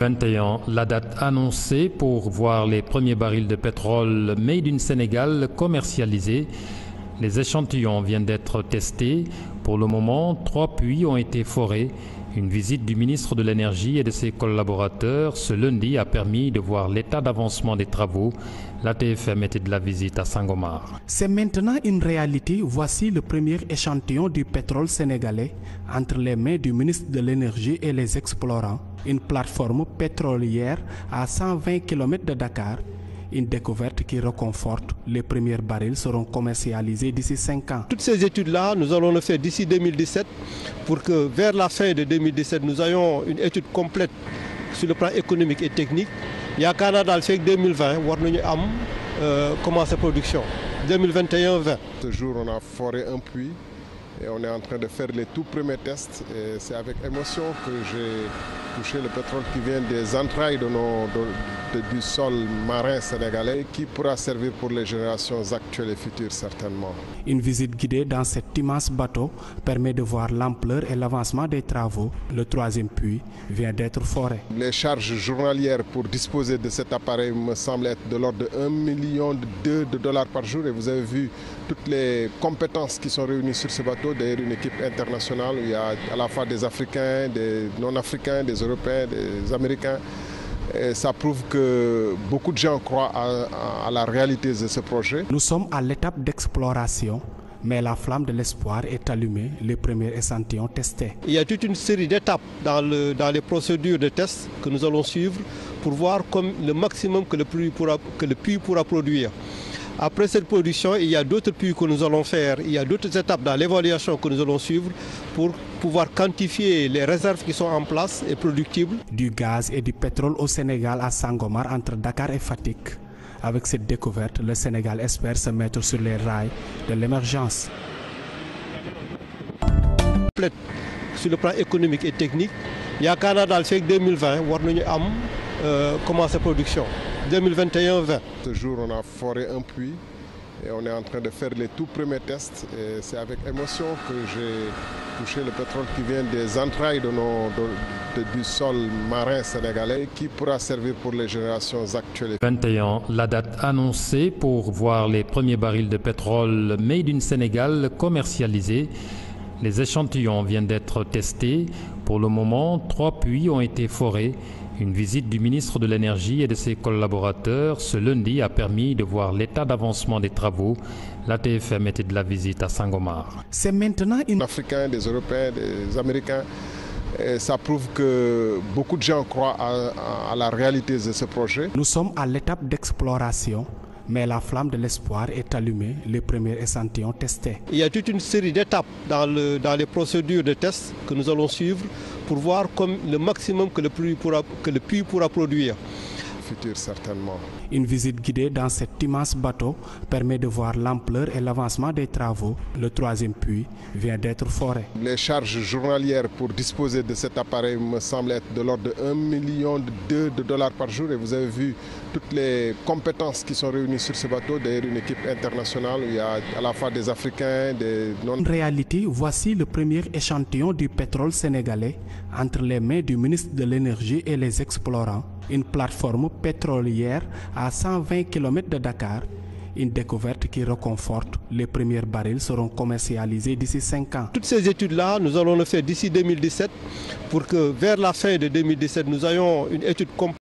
21, la date annoncée pour voir les premiers barils de pétrole Made in Sénégal commercialisés. Les échantillons viennent d'être testés. Pour le moment, 3 puits ont été forés. Une visite du ministre de l'Énergie et de ses collaborateurs ce lundi a permis de voir l'état d'avancement des travaux. La TFM était de la visite à Sangomar. C'est maintenant une réalité. Voici le premier échantillon du pétrole sénégalais entre les mains du ministre de l'Énergie et les explorants. Une plateforme pétrolière à 120 km de Dakar. Une découverte qui reconforte. Les premiers barils seront commercialisés d'ici 5 ans. Toutes ces études-là, nous allons le faire d'ici 2017 pour que vers la fin de 2017, nous ayons une étude complète sur le plan économique et technique. Il y a Canada le fait 2020, war nañu am commencer production 2021-20. Ce jour, on a foré un puits et on est en train de faire les tout premiers tests. Et c'est avec émotion que j'ai touché le pétrole qui vient des entrailles du sol marin sénégalais, qui pourra servir pour les générations actuelles et futures certainement. Une visite guidée dans cet immense bateau permet de voir l'ampleur et l'avancement des travaux. Le 3e puits vient d'être foré. Les charges journalières pour disposer de cet appareil me semblent être de l'ordre de 1,2 million de dollars par jour. Et vous avez vu toutes les compétences qui sont réunies sur ce bateau. D'ailleurs, une équipe internationale où il y a à la fois des Africains, des non-Africains, des Européens, des Américains. Et ça prouve que beaucoup de gens croient à la réalité de ce projet. Nous sommes à l'étape d'exploration, mais la flamme de l'espoir est allumée, les premiers échantillons testés. Il y a toute une série d'étapes dans les procédures de tests que nous allons suivre pour voir comme le maximum que le puits pourra produire. Après cette production, il y a d'autres puits que nous allons faire, il y a d'autres étapes dans l'évaluation que nous allons suivre pour pouvoir quantifier les réserves qui sont en place et productibles. Du gaz et du pétrole au Sénégal à Sangomar entre Dakar et Fatick. Avec cette découverte, le Sénégal espère se mettre sur les rails de l'émergence. Sur le plan économique et technique, il y a Canada le fait 2020, war nañu am commencer production 2021-20. Ce jour, on a foré un puits et on est en train de faire les tout premiers tests. Et c'est avec émotion que j'ai touché le pétrole qui vient des entrailles du sol marin sénégalais, qui pourra servir pour les générations actuelles. 21, la date annoncée pour voir les premiers barils de pétrole Made in Sénégal commercialisés. Les échantillons viennent d'être testés. Pour le moment, 3 puits ont été forés. Une visite du ministre de l'Énergie et de ses collaborateurs ce lundi a permis de voir l'état d'avancement des travaux. La TFM était de la visite à Sangomar. C'est maintenant une... Des Africains, des Européens, des Américains. Et ça prouve que beaucoup de gens croient à la réalité de ce projet. Nous sommes à l'étape d'exploration, mais la flamme de l'espoir est allumée, les premiers échantillons testés. Il y a toute une série d'étapes dans les procédures de tests que nous allons suivre pour voir comme le maximum que le puits pourra produire. Futur certainement. Une visite guidée dans cet immense bateau permet de voir l'ampleur et l'avancement des travaux. Le 3e puits vient d'être foré. Les charges journalières pour disposer de cet appareil me semblent être de l'ordre de 1,2 million de dollars par jour. Et vous avez vu toutes les compétences qui sont réunies sur ce bateau. D'ailleurs, une équipe internationale où il y a à la fois des Africains, des non... En réalité, voici le premier échantillon du pétrole sénégalais entre les mains du ministre de l'Énergie et les explorants. Une plateforme pétrolière à 120 km de Dakar. Une découverte qui reconforte. Les premiers barils seront commercialisés d'ici 5 ans. Toutes ces études-là, nous allons le faire d'ici 2017 pour que vers la fin de 2017, nous ayons une étude complète.